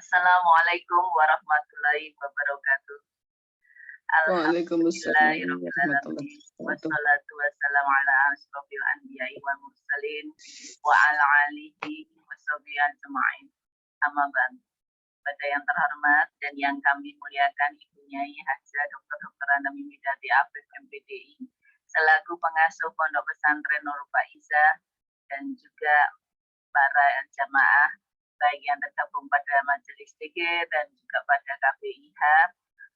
Assalamualaikum warahmatullahi wabarakatuh. Waalaikumsalam warahmatullahi Alhamdulillahirobbilalamin. wabarakatuh. Wassalatu wassalamu ala asyrofil anbiya'i wal mursalin wa ala alihi washabihi ajma'in. Amma ba'd. Pada yang terhormat dan yang kami muliakan Ibu Nyai Hajah Dr. Dr. Ana Mimidati Afif MPDI selaku pengasuh Pondok Pesantren Nurul Faizah dan juga para jamaah baik yang tergabung pada Majelis Zikir dan juga pada KPIH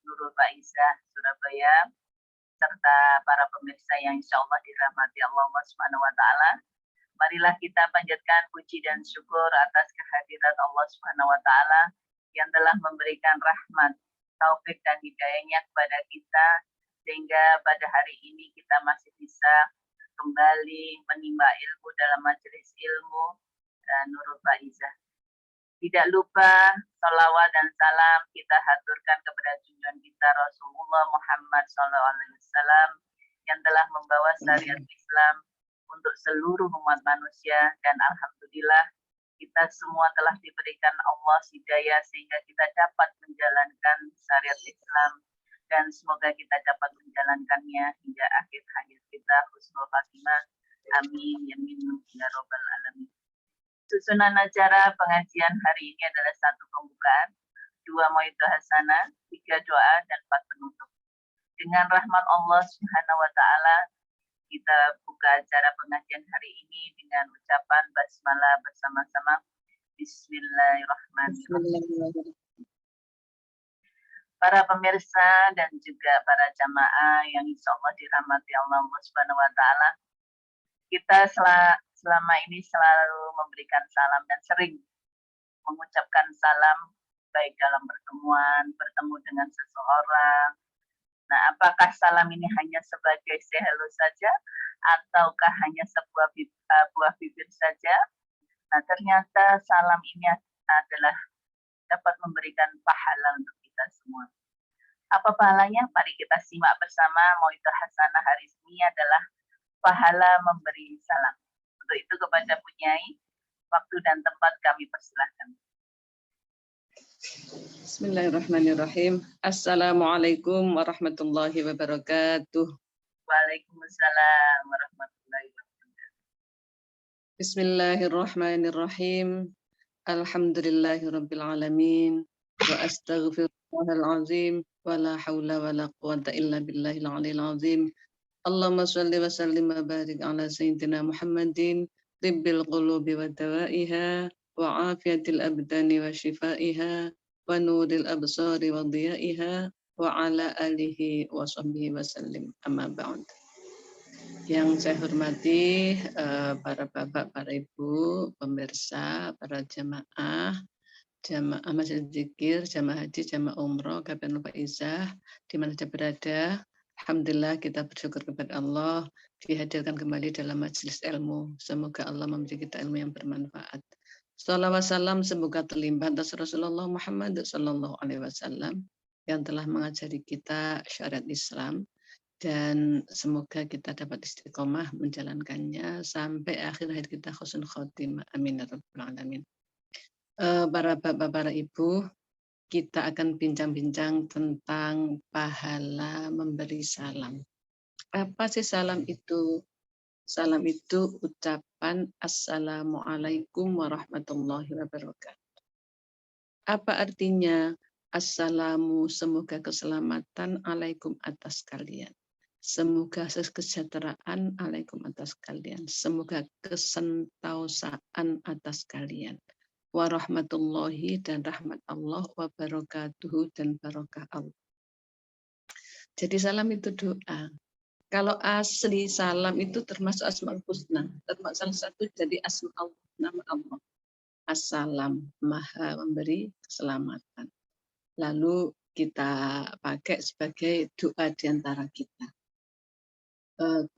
Nurul Faizah Surabaya serta para pemirsa yang insya Allah dirahmati Allah Subhanahu wa Ta'ala. Marilah kita panjatkan puji dan syukur atas kehadirat Allah Subhanahu wa Ta'ala yang telah memberikan rahmat, taufik dan hidayahnya kepada kita sehingga pada hari ini kita masih bisa kembali menimba ilmu dalam majelis ilmu Nurul Faizah. Tidak lupa salawat dan salam kita haturkan kepada junjungan kita Rasulullah Muhammad SAW yang telah membawa syariat Islam untuk seluruh umat manusia, dan alhamdulillah kita semua telah diberikan Allah hidayah sehingga kita dapat menjalankan syariat Islam, dan semoga kita dapat menjalankannya hingga akhir hayat kita husnul khatimah. Amin ya rabbal alamin. Susunan acara pengajian hari ini adalah 1 pembukaan, 2 mau'idhah hasanah, 3 doa, dan 4 penutup. Dengan rahmat Allah Subhanahu wa Ta'ala, kita buka acara pengajian hari ini dengan ucapan basmalah bersama-sama. Bismillahirrahmanirrahim. Para pemirsa dan juga para jamaah yang insya Allah dirahmati Allah Subhanahu wa Ta'ala, kita selama ini selalu memberikan salam dan sering mengucapkan salam baik dalam pertemuan, bertemu dengan seseorang. Nah, apakah salam ini hanya sebagai say hello saja ataukah hanya sebuah buah bibir saja? Nah, ternyata salam ini adalah dapat memberikan pahala untuk kita semua. Apa pahalanya? Mari kita simak bersama. Mau'idhah hasanah hari ini adalah pahala memberi salam. Untuk itu kepada Bunyai, waktu dan tempat kami persilahkan. Bismillahirrahmanirrahim. Assalamualaikum warahmatullahi wabarakatuh. Waalaikumsalam warahmatullahi wabarakatuh. Bismillahirrahmanirrahim. Alhamdulillahirabbil alamin. Wa astaghfirullahal azim wa la haula wa la quwwata illa billahil aliyil azim. Allahumma shalli wa sallim wa barik ala sayyidina Muhammadin tibbil qulubi wa dawaiha wa afiyatil abdani wa shifaiha wa nuril absari wa diyaiha wa ala alihi wa sahbihi wa sallim. Amma ba'd. Yang saya hormati para bapak, para ibu, pemirsa, para jamaah Majelis Zikir, jamaah haji, jamaah umroh, KPI Nurul Faizah, di mana saja berada. Alhamdulillah kita bersyukur kepada Allah dihadirkan kembali dalam majelis ilmu. Semoga Allah memberi kita ilmu yang bermanfaat. Shalawat salam semoga terlimpah atas Rasulullah Muhammad SAW yang telah mengajari kita syariat Islam, dan semoga kita dapat istiqomah menjalankannya sampai akhir hayat kita husnul khotimah. Amin ya rabbal alamin. Para bapak, para ibu, kita akan bincang-bincang tentang pahala memberi salam. Apa sih salam itu? Salam itu ucapan Assalamualaikum warahmatullahi wabarakatuh. Apa artinya? Assalamu, semoga keselamatan, alaikum atas kalian. Semoga kesejahteraan, alaikum atas kalian. Semoga kesentausaan atas kalian. Warahmatullahi, dan rahmat Allah, wabarakatuhu, dan barakah Allah. Jadi salam itu doa. Kalau asli salam itu termasuk Asmaul Husna, termasuk salah satu jadi asma Allah, nama Allah. Assalam, maha memberi keselamatan. Lalu kita pakai sebagai doa di antara kita.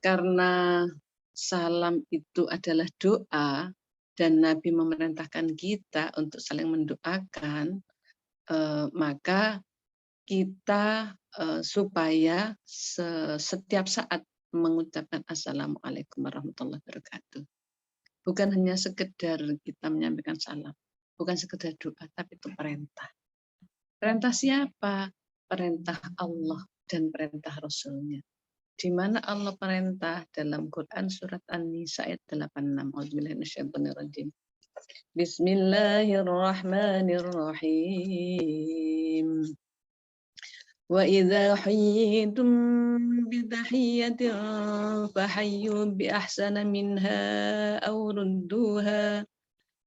Karena salam itu adalah doa, dan Nabi memerintahkan kita untuk saling mendoakan, maka kita supaya setiap saat mengucapkan Assalamualaikum warahmatullahi wabarakatuh. Bukan hanya sekedar kita menyampaikan salam, bukan sekedar doa, tapi itu perintah. Perintah siapa? Perintah Allah dan perintah Rasulnya. Di mana Allah perintah dalam Quran surat An-Nisa ayat 86. A'udzubillahi Bismillahirrahmanirrahim. Wa idza hayyitum bi tahiyyatin fahayyu bi ahsana minha aw rudduha.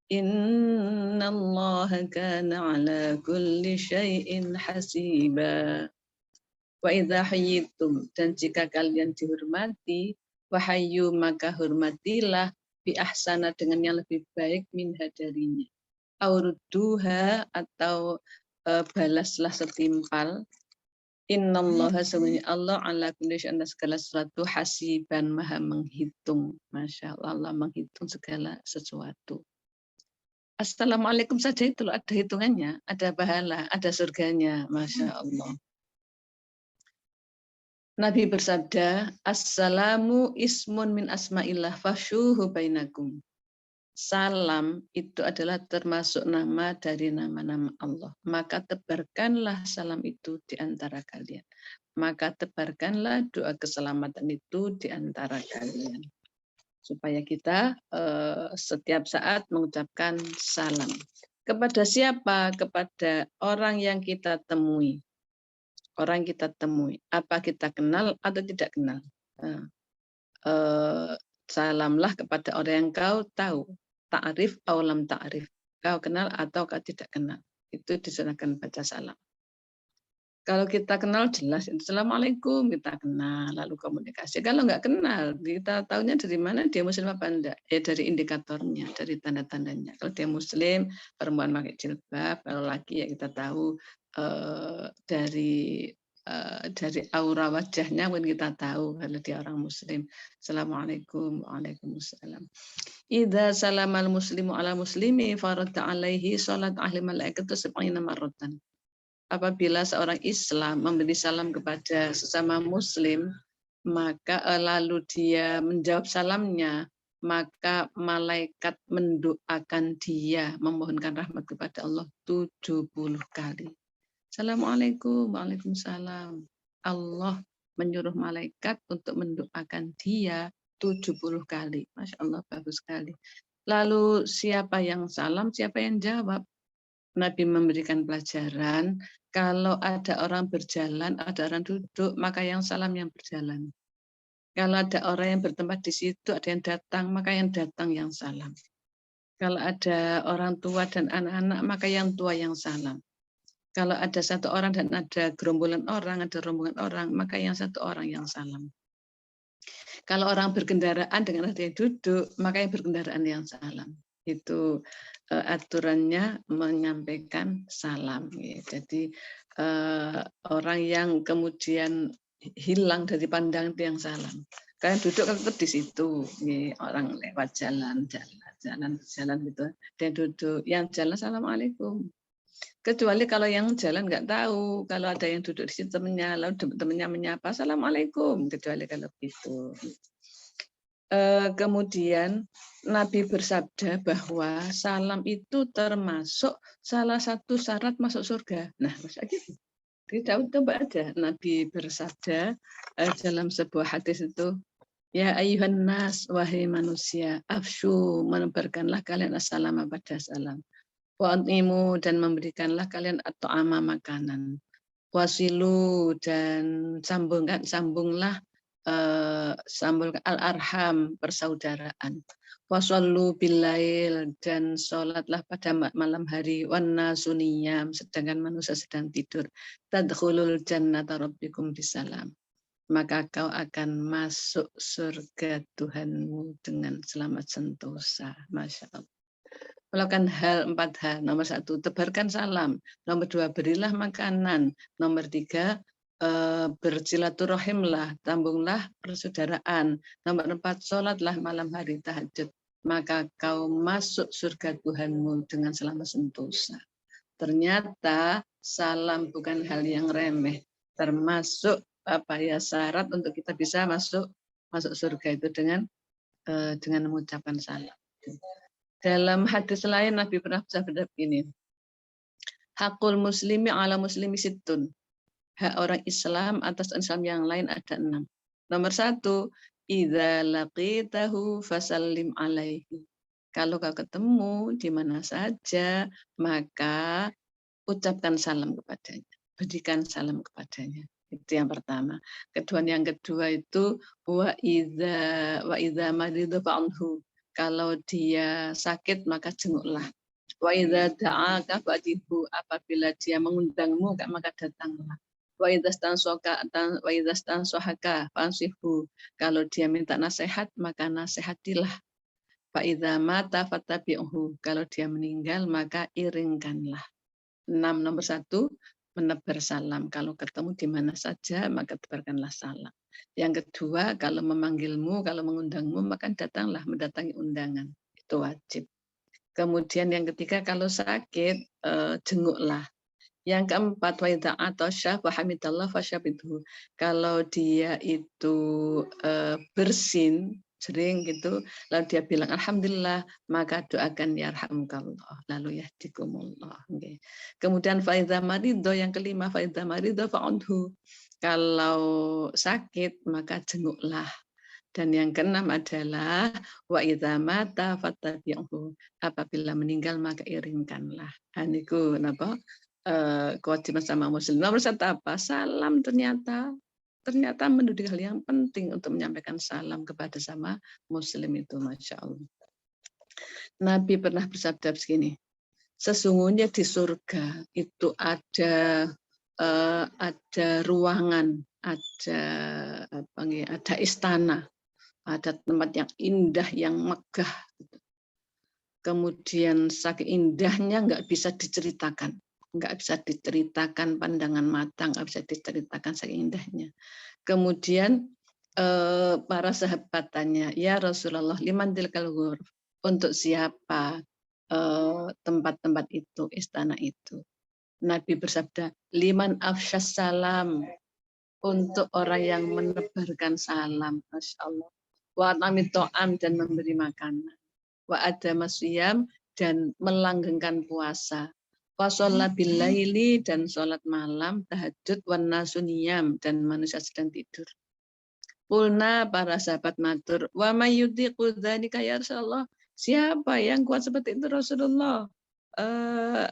Innallaha kana ala kulli syai'in hasiba. Wa idza hayyitum, dan jika kalian dihormati, wahayyu maka hormatilah bi ahsana dengan yang lebih baik minha darinya. Aurudduha atau balaslah setimpal. Innallaha sesungguhnya Allah ala kulli syai'in segala sesuatu hasiban maha menghitung. Masya Allah, Allah menghitung segala sesuatu. Assalamualaikum saja itu ada hitungannya, ada pahala, ada surganya, Masya Allah. Nabi bersabda, Assalamu ismun min asma'illah fasyuhu bainakum. Salam itu adalah termasuk nama dari nama-nama Allah. Maka tebarkanlah salam itu di antara kalian. Maka tebarkanlah doa keselamatan itu di antara kalian. Supaya kita setiap saat mengucapkan salam. Kepada siapa? Kepada orang yang kita temui. Orang kita temui. Apa kita kenal atau tidak kenal? Salamlah kepada orang yang kau tahu. Ta'rif atau lam ta'rif. Kau kenal atau kau tidak kenal. Itu disunahkan baca salam. Kalau kita kenal jelas, Assalamualaikum, kita kenal, lalu komunikasi. Kalau nggak kenal, kita tahunya dari mana dia muslim apa enggak? Ya dari indikatornya, dari tanda-tandanya. Kalau dia muslim, perempuan pakai jilbab, kalau laki ya kita tahu dari aura wajahnya pun kita tahu kalau dia orang muslim. Assalamualaikum, waalaikumsalam. Idza salamal muslimu ala muslimi faradda alaihi salat ahli malaikatu sab'ina marratan. Apabila seorang Islam memberi salam kepada sesama muslim, maka lalu dia menjawab salamnya, maka malaikat mendoakan dia, memohonkan rahmat kepada Allah 70 kali. Assalamualaikum, waalaikumsalam. Allah menyuruh malaikat untuk mendoakan dia 70 kali. Masya Allah, bagus sekali. Lalu siapa yang salam, siapa yang jawab? Nabi memberikan pelajaran, kalau ada orang berjalan, ada orang duduk, maka yang salam yang berjalan. Kalau ada orang yang bertempat di situ, ada yang datang, maka yang datang yang salam. Kalau ada orang tua dan anak-anak, maka yang tua yang salam. Kalau ada satu orang dan ada gerombolan orang, ada rombongan orang, maka yang satu orang yang salam. Kalau orang berkendaraan dengan ada yang duduk, maka yang berkendaraan yang salam. Itu aturannya menyampaikan salam. Ya. Jadi orang yang kemudian hilang dari pandangan itu yang salam. Kalian duduk kan tetap di situ, ya. Orang lewat jalan gitu. Dia duduk, yang jalan assalamualaikum. Kecuali kalau yang jalan nggak tahu, kalau ada yang duduk di situ temannya, lalu temannya menyapa assalamualaikum, kecuali kalau gitu. Kemudian Nabi bersabda bahwa salam itu termasuk salah satu syarat masuk surga. Nah, masa gitu? Tidak, coba aja Nabi bersabda dalam sebuah hadis itu, ya ayuhan nas, wahai manusia, afshu, menebarkanlah kalian assalamu pada salam. Wa'atimu, dan memberikanlah kalian at-ta'ama makanan. Wasilu, dan sambunglah sambungkan al-arham, persaudaraan. Wasallu bilail, dan sholatlah pada malam hari. Wanna suniyam, sedangkan manusia sedang tidur. Tadkhulul jannata rabbikum bisalam. Maka kau akan masuk surga Tuhanmu dengan selamat sentosa. Masya Allah. Melakukan 4 hal. Nomor 1, tebarkan salam. Nomor 2, berilah makanan. Nomor 3, bersilaturahimlah, tambunglah persaudaraan. Nomor 4, sholatlah malam hari tahajud. Maka kau masuk surga Tuhanmu dengan selamat sentosa. Ternyata salam bukan hal yang remeh. Termasuk syarat untuk kita bisa masuk surga itu dengan mengucapkan salam. Dalam hadis lain Nabi pernah bersabda begini, hakul muslimi ala muslimi sittun. Hak orang Islam atas Islam yang lain ada 6. Nomor 1, idza laqitahu fasallim alaihi. Kalau kau ketemu di mana saja, maka ucapkan salam kepadanya, berikan salam kepadanya. Itu yang pertama. Yang kedua itu wa idza maridu fa'anhu. Kalau dia sakit maka jenguklah. Wa idza da'aka fa'jibu. Apabila dia mengundangmu maka datanglah. Wa idza stansohaka fa'ansihu. Kalau dia minta nasihat maka nasihatilah. Fa idza mata fattabi'uhu. Kalau dia meninggal maka iringkanlah. 6. Nomor 1, menebar salam. Kalau ketemu di mana saja maka tebarkanlah salam. Yang kedua, kalau memanggilmu, kalau mengundangmu maka datanglah, mendatangi undangan. Itu wajib. Kemudian yang ketiga, kalau sakit jenguklah. Yang keempat, wa idza atasya fa hamidallah fasyabidhu. Kalau dia itu bersin sering gitu, lalu dia bilang alhamdulillah, maka doakan yarhamukallah, lalu yahdikumullah. Okay. Kemudian fa idza maridho, yang kelima, fa idza maridho fa'udhu. Kalau sakit maka jenguklah. Dan yang keenam adalah wa idza mata fattabi'uhu. Apabila meninggal maka iringkanlah. Aniku napa? Kewajiban sama muslim. Nomor 1 apa? Salam ternyata menjadi hal yang penting untuk menyampaikan salam kepada sama muslim itu, Masya Allah. Nabi pernah bersabda begini, sesungguhnya di surga itu ada ruangan, ada istana, ada tempat yang indah, yang megah. Kemudian saking indahnya nggak bisa diceritakan. Nggak bisa diceritakan pandangan mata, nggak bisa diceritakan saking indahnya. Kemudian para sahabat tanya, ya Rasulullah, liman tilkal ghurf, untuk siapa tempat-tempat itu, istana itu? Nabi bersabda, liman afsyas salam, untuk orang yang menebarkan salam, Masya Allah. Wa at'amit ta'am, dan memberi makanan. Wa adama siyam, dan melanggengkan puasa. Wa sholat bil laili, dan sholat malam, tahajud, wan nasu niyam, dan manusia sedang tidur. Qulna, para sahabat matur, wa mayyutiqu dzalika ya Rasulullah. Siapa yang kuat seperti itu Rasulullah?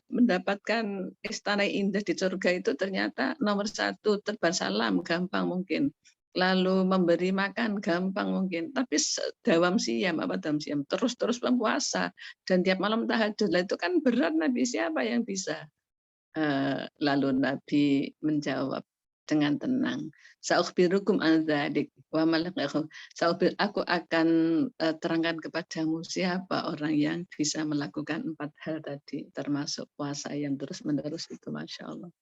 Mendapatkan istana indah di surga itu ternyata nomor 1, tebar salam gampang mungkin. Lalu memberi makan gampang mungkin, tapi dawam siam, terus berpuasa dan tiap malam tahajud, itu kan berat Nabi, siapa yang bisa? Lalu Nabi menjawab dengan tenang, sa'ukhbirukum an dzalik wa aku akan terangkan kepadamu siapa orang yang bisa melakukan 4 hal tadi, termasuk puasa yang terus-menerus itu, Masya Allah.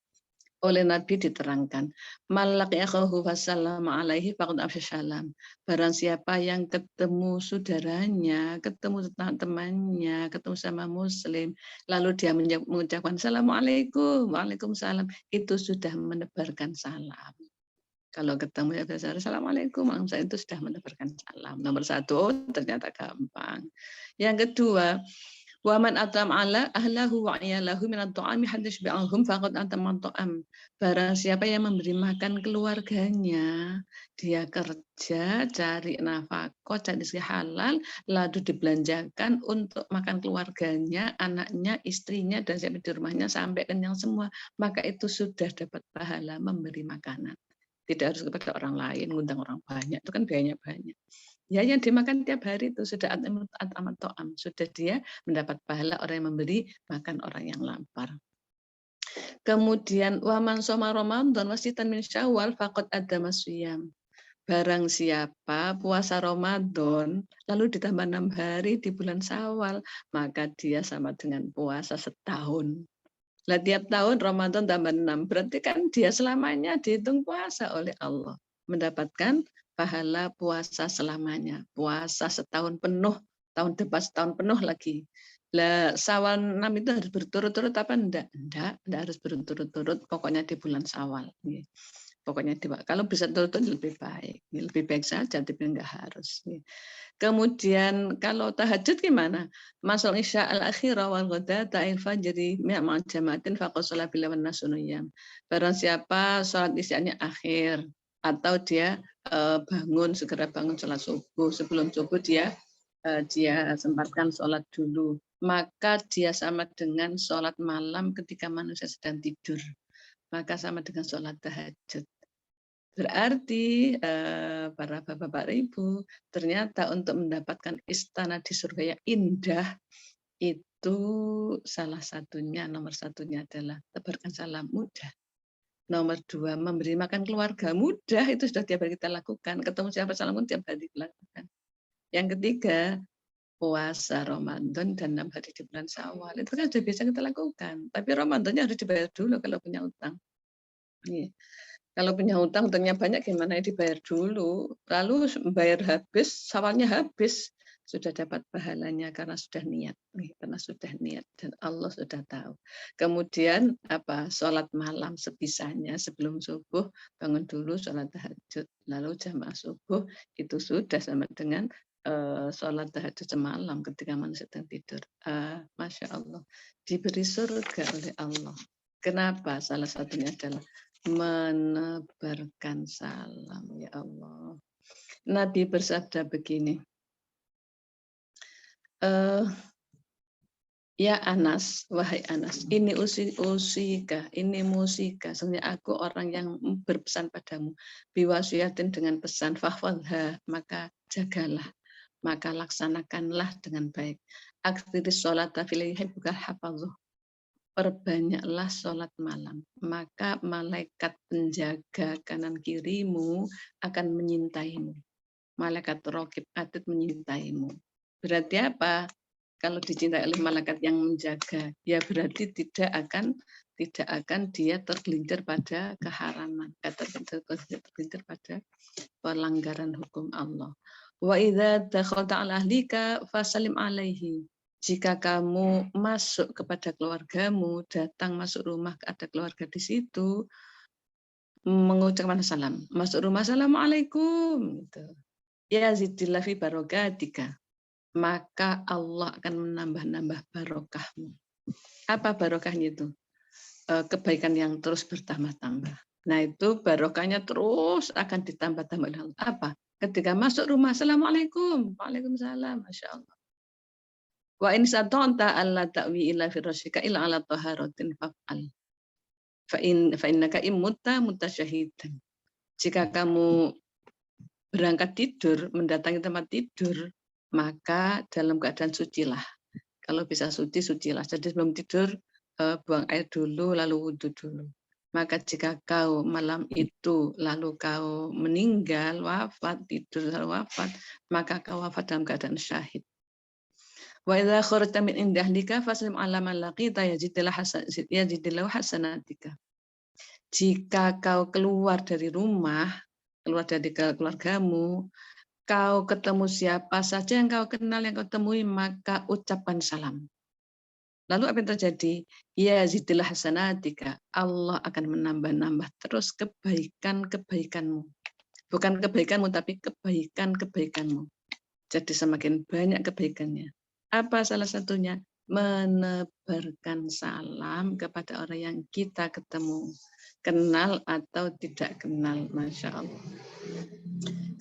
Oleh Nabi diterangkan, malaqiyahu wasallam alaihi faqad afsyasalam. Barang siapa yang ketemu saudaranya, ketemu temannya, ketemu sama muslim, lalu dia mengucapkan assalamualaikum, waalaikumsalam, itu sudah menebarkan salam. Kalau ketemu ya biasa assalamualaikum, itu sudah menebarkan salam. Nomor 1, ternyata gampang. Yang kedua, wa man atam ala ahlahu wa iyalahu min at-ta'ami hatta yashba'ahum faqad atama at-ta'am. Barang siapa yang memberi makan keluarganya, dia kerja cari nafkah, cari rezeki halal, lalu dibelanjakan untuk makan keluarganya, anaknya, istrinya, dan siapa di rumahnya sampai kenyang semua, maka itu sudah dapat pahala memberi makanan. Tidak harus kepada orang lain, ngundang orang banyak, itu kan biayanya banyak. Ya, yang dimakan tiap hari itu sudah amat to'am, sudah dia mendapat pahala orang yang memberi makan orang yang lapar. Kemudian waman soma Ramadan wasitan min Syawal faqad adama siyam. Barang siapa puasa Ramadan lalu ditambah 6 hari di bulan Syawal, maka dia sama dengan puasa setahun. Lah tiap tahun Ramadan tambah 6, berarti kan dia selamanya dihitung puasa oleh Allah, mendapatkan pahala puasa selamanya, puasa setahun penuh, tahun depan setahun penuh lagi. Lah Syawal 6 itu harus berturut-turut apa enggak? Enggak harus berturut-turut, pokoknya di bulan Syawal. Pokoknya kalau bisa turun lebih baik saja, tapi enggak harus. Kemudian kalau tahajud gimana? Masuk isya al-akhirah wal ghadata il fajri ma'a jamaatin faqad shalla bil wan nasuniyam. Barang siapa salat isyanya akhir atau dia segera bangun salat subuh, sebelum subuh dia sempatkan sholat dulu, maka dia sama dengan sholat malam ketika manusia sedang tidur, maka sama dengan sholat tahajud. Berarti para bapak-bapak ibu, ternyata untuk mendapatkan istana di surga yang indah itu nomor satunya adalah tebarkan salam mudah. Nomor 2, memberi makan keluarga mudah, itu sudah tiap hari kita lakukan. Ketemu siapa salam pun tiap hari dilakukan. Yang ketiga, puasa Ramadan dan 6 hari di bulan Syawal. Itu kan sudah biasa kita lakukan. Tapi Ramadannya harus dibayar dulu kalau punya utang. Kalau punya utangnya banyak gimana, dibayar dulu. Lalu bayar habis, Syawalnya habis. Sudah dapat pahalanya karena sudah niat. Karena sudah niat dan Allah sudah tahu. Kemudian sholat malam sebisanya sebelum subuh, bangun dulu sholat tahajud. Lalu jamaah subuh itu sudah sama dengan sholat tahajud semalam ketika manusia sedang tidur. Masya Allah, diberi surga oleh Allah. Kenapa? Salah satunya adalah menebarkan salam, ya Allah. Nabi bersabda begini, ya Anas, wahai Anas, ini usika, ini musika. Sebenarnya aku orang yang berpesan padamu, biwasiatin dengan pesan, fahfadha, maka jagalah, maka laksanakanlah dengan baik. Aktiris sholat tafilihai buka hafadhuh. Perbanyaklah sholat malam, maka malaikat penjaga kanan kirimu akan menyintaimu. Malaikat raqib atid menyintaimu. Berarti apa? Kalau dicintai oleh malaikat yang menjaga, ya berarti tidak akan dia tergelincir pada keharaman, tergelincir pada pelanggaran hukum Allah. Wa idza dakhalta ala ahlika fasalim alaihi. Jika kamu masuk kepada keluargamu, datang masuk rumah ada keluarga di situ, mengucapkan salam. Masuk rumah, assalamualaikum. Ya zidillah fi barokatika. Maka Allah akan menambah-nambah barokahmu. Apa barokahnya itu? Kebaikan yang terus bertambah-tambah. Nah itu barokahnya terus akan ditambah-tambah. Apa? Ketika masuk rumah, assalamualaikum. Waalaikumsalam. Masya Allah. Wa in sata'ta alla ta'wi illa fi rasyika illa ala taharatin fa'al. Fa innaka immutta mutasyahidan. Jika kamu berangkat tidur, mendatangi tempat tidur, maka dalam keadaan sucilah. Kalau bisa sucilah. Jadi sebelum tidur buang air dulu, lalu wudhu dulu. Maka jika kau malam itu lalu kau meninggal, wafat, tidur lalu wafat, maka kau wafat dalam keadaan syahid. Wa idza kharajta min indahlika faslim ala man laqita yajidillahu hasanatika. Jika kau keluar dari rumah, keluar dari keluargamu, kau ketemu siapa saja yang kau kenal, yang kau temui, maka ucapkan salam. Lalu apa yang terjadi? Yazidillah hasanatika. Allah akan menambah-nambah terus kebaikan-kebaikanmu. Bukan kebaikanmu, tapi kebaikan-kebaikanmu. Jadi semakin banyak kebaikannya. Apa salah satunya? Menebarkan salam kepada orang yang kita ketemu. Kenal atau tidak kenal. Masya Allah.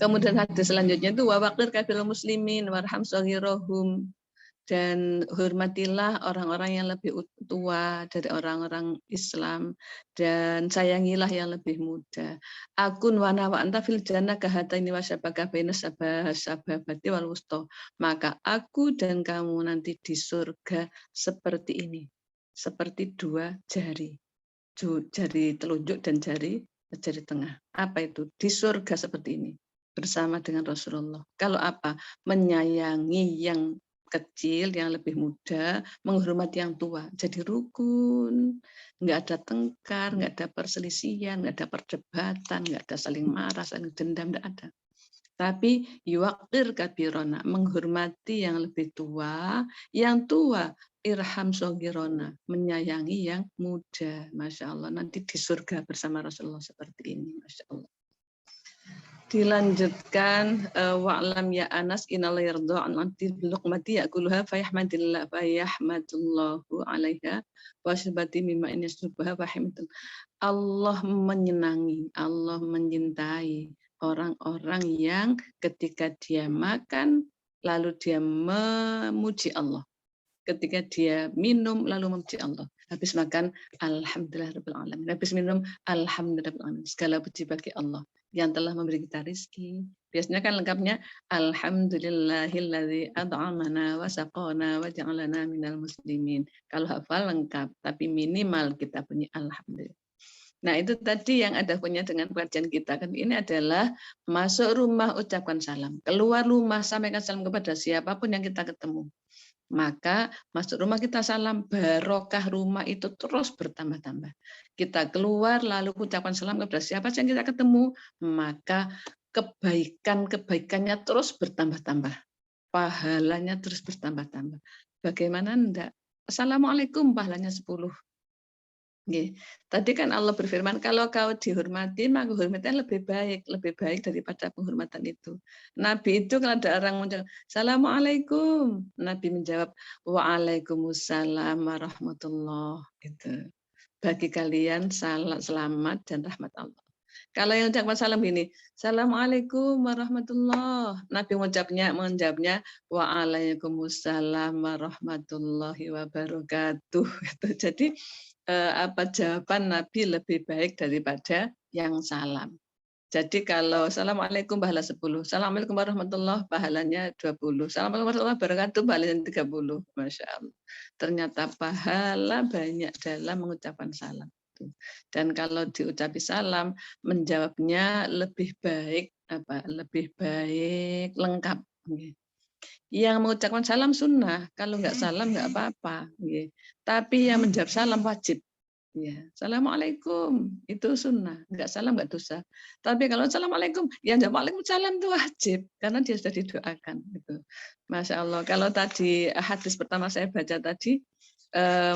Kemudian hadis selanjutnya itu wawakir kafil muslimin warham shaghirahum, dan hormatilah orang-orang yang lebih tua dari orang-orang Islam dan sayangilah yang lebih muda. Akun wana wa anta fil jannah kahataini wasyabaka baina sababati wal wusta. Maka aku dan kamu nanti di surga seperti ini. Seperti dua jari. Jari telunjuk dan jari tengah. Apa itu? Di surga seperti ini. Bersama dengan Rasulullah. Kalau apa? Menyayangi yang kecil, yang lebih muda, menghormati yang tua. Jadi rukun, nggak ada tengkar, nggak ada perselisihan, nggak ada perdebatan, nggak ada saling marah, saling dendam, nggak ada. Tapi yuwaqir kabirona, menghormati yang lebih tua, yang tua irham sogirona, menyayangi yang muda. Masya Allah, nanti di surga bersama Rasulullah seperti ini. Masya Allah. Dilanjutkan wa'lam ya Anas innal yarda an luqmati yaquluha fayahmadullahu 'alaiha wa syabati mimma in yasrubaha fahimtul. Allah menyenangi, Allah mencintai orang-orang yang ketika dia makan lalu dia memuji Allah. Ketika dia minum lalu memuji Allah. Habis makan alhamdulillahirabbil alamin. Habis minum alhamdulillahirabbil alamin. Segala puji bagi Allah yang telah memberi kita rezeki. Biasanya kan lengkapnya alhamdulillahilladzi at'amana wa saqana wa ja'alana minal muslimin. Kalau hafal lengkap, tapi minimal kita punya alhamdulillah. Nah, itu tadi yang ada punya dengan kajian kita kan, ini adalah masuk rumah ucapkan salam, keluar rumah sampaikan salam kepada siapapun yang kita ketemu. Maka masuk rumah kita salam, barokah rumah itu terus bertambah-tambah. Kita keluar lalu ucapkan salam kepada siapa yang kita ketemu, maka kebaikan-kebaikannya terus bertambah-tambah. Pahalanya terus bertambah-tambah. Bagaimana enggak? Assalamualaikum, pahalanya 10. Tadi kan Allah berfirman, kalau kau dihormati, maka hormatnya lebih baik daripada penghormatan itu. Nabi itu kalau ada orang muncul, Assalamualaikum, Nabi menjawab, Waalaikumsalam warahmatullah. Itu. Bagi kalian selamat dan rahmat Allah. Kalau yang ucapkan salam gini, Assalamualaikum warahmatullah. Nabi menjawabnya, Waalaikumsalam warahmatullahi wabarakatuh. Jadi jawaban Nabi lebih baik daripada yang salam. Jadi kalau Assalamualaikum pahala 10, Assalamualaikum warahmatullahi pahalanya 20, Assalamualaikum warahmatullahi wabarakatuh pahalanya 30. Masya Allah. Ternyata pahala banyak dalam mengucapkan salam. Dan kalau diucapi salam, menjawabnya lebih baik, lebih baik lengkap. Yang mengucapkan salam sunnah, kalau nggak salam nggak apa-apa. Tapi yang menjawab salam wajib. Ya, Assalamualaikum itu sunnah, nggak salam nggak dosa. Tapi kalau Assalamualaikum, yang jawab Waalaikumsalam itu wajib karena dia sudah didoakan. Gitu. Masya Allah. Kalau tadi hadis pertama saya baca tadi,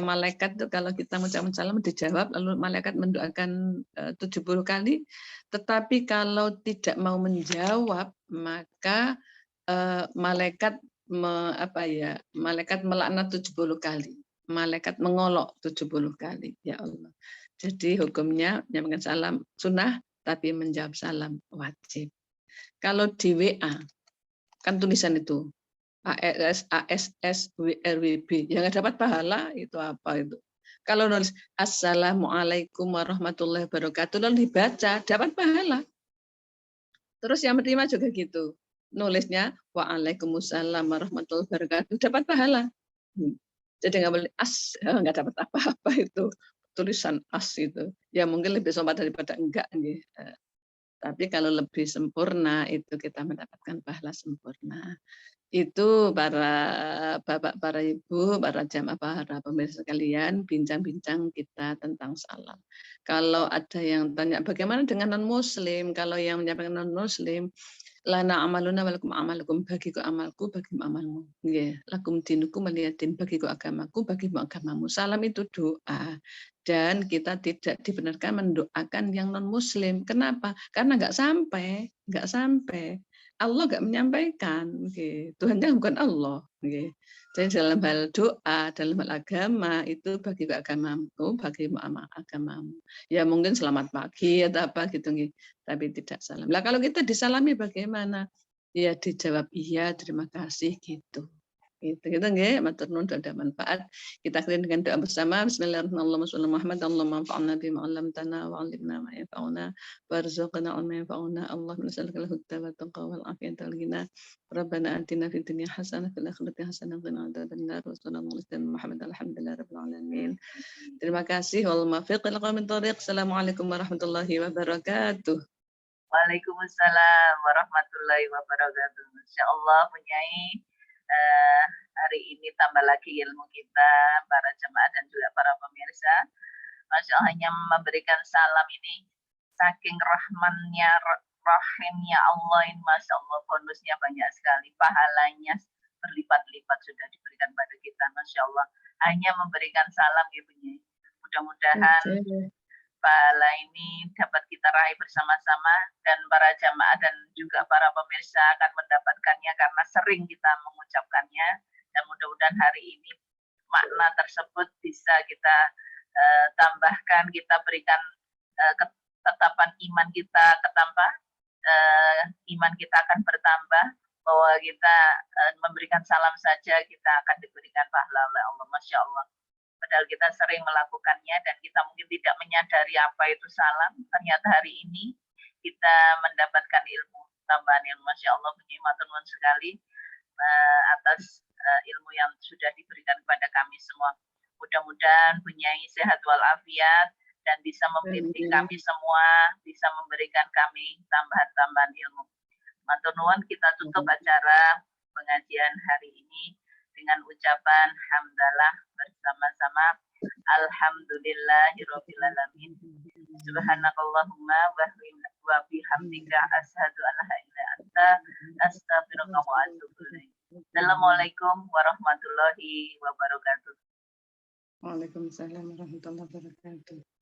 malaikat itu kalau kita mengucapkan salam dijawab, lalu malaikat mendoakan 70 kali. Tetapi kalau tidak mau menjawab, maka malaikat malaikat melaknat 70 kali. Malaikat mengolok 70 kali. Ya Allah. Jadi hukumnya menyampaikan salam sunnah, tapi menjawab salam wajib. Kalau di WA, kan tulisan itu ASS, ASS, WRWB. Yang dapat pahala itu apa itu? Kalau nulis Assalamualaikum warahmatullahi wabarakatuh, lalu dibaca, dapat pahala. Terus yang menerima juga gitu. Nulisnya Waalaikumsalam warahmatullahi wabarakatuh, dapat pahala. Jadi nggak boleh nggak dapat apa-apa itu tulisan itu. Ya mungkin lebih sopan daripada enggak. Tapi kalau lebih sempurna itu kita mendapatkan pahala sempurna. Itu para bapak, para ibu, para jamaah, para pemirsa sekalian, bincang-bincang kita tentang salam. Kalau ada yang tanya bagaimana dengan non-muslim, kalau yang menyampaikan non-muslim, lana amaluna walakum amalukum, bagiku amalku, bagimu amalmu. Lakum dinukum waliyadin, bagiku agamaku, bagimu agamamu. Salam itu doa. Dan kita tidak dibenarkan mendoakan yang non-muslim. Kenapa? Karena nggak sampai. Allah nggak menyampaikan. Tuhannya bukan Allah. Jadi dalam hal doa, dalam hal agama, itu bagiku agamamu, bagimu agamamu. Ya mungkin selamat pagi atau apa gitu. Tapi tidak salam. Lah kalau kita disalami bagaimana? Ya dijawab iya, terima kasih gitu. Gitu nggih, matur nuwun ada manfaat. Kita akhiri dengan doa bersama. Bismillahirrahmanirrahim. Muhammad Allahumma anfa'na bima 'allamtana wa 'allimna ma yanfa'una warzuqna ilma yanfa'una. Allahumma nas'aluka al-huda wa taqwa wal afiyata wal ghina. Rabbana atina fid dunya hasanah fil akhirati hasanah wa qina adzabannar. Wassallallahu ala Muhammad alhamdulillahirabbil alamin. Terima kasih. Wal muwaffiq ila aqwamit thoriq. Assalamualaikum warahmatullahi wabarakatuh. Waalaikumsalam warahmatullahi wabarakatuh. Insya Allah Nyai, hari ini tambah lagi ilmu kita, para jemaah dan juga para pemirsa. Masya Allah, hanya memberikan salam ini saking Rahim ya Allah, ini Masya Allah bonusnya banyak sekali, pahalanya berlipat-lipat sudah diberikan pada kita, Masya Allah. Hanya memberikan salam ya Bunyi. Mudah-mudahan pahala ini dapat kita raih bersama-sama, dan para jamaah dan juga para pemirsa akan mendapatkannya karena sering kita mengucapkannya, dan mudah-mudahan hari ini makna tersebut bisa kita tambahkan, kita berikan ketetapan iman kita ketambah, iman kita akan bertambah, bahwa kita memberikan salam saja kita akan diberikan pahala oleh Allah, Masya Allah. Padahal kita sering melakukannya dan kita mungkin tidak menyadari apa itu salam. Ternyata hari ini kita mendapatkan ilmu, tambahan ilmu. Masya Allah, matur sekali atas ilmu yang sudah diberikan kepada kami semua. Mudah-mudahan Bunyai sehat walafiat dan bisa membimbing kami semua, bisa memberikan kami tambahan-tambahan ilmu. Matur nuwun, kita tutup acara pengajian hari ini dengan ucapan hamdalah bersama-sama. Alhamdulillahirabbil alamin. Subhanakallahumma wa bihamdika asyhadu an la ilaha illa anta astaghfiruka wa atubu ilaik. Assalamualaikum warahmatullahi wabarakatuh. Waalaikumsalam warahmatullahi wabarakatuh.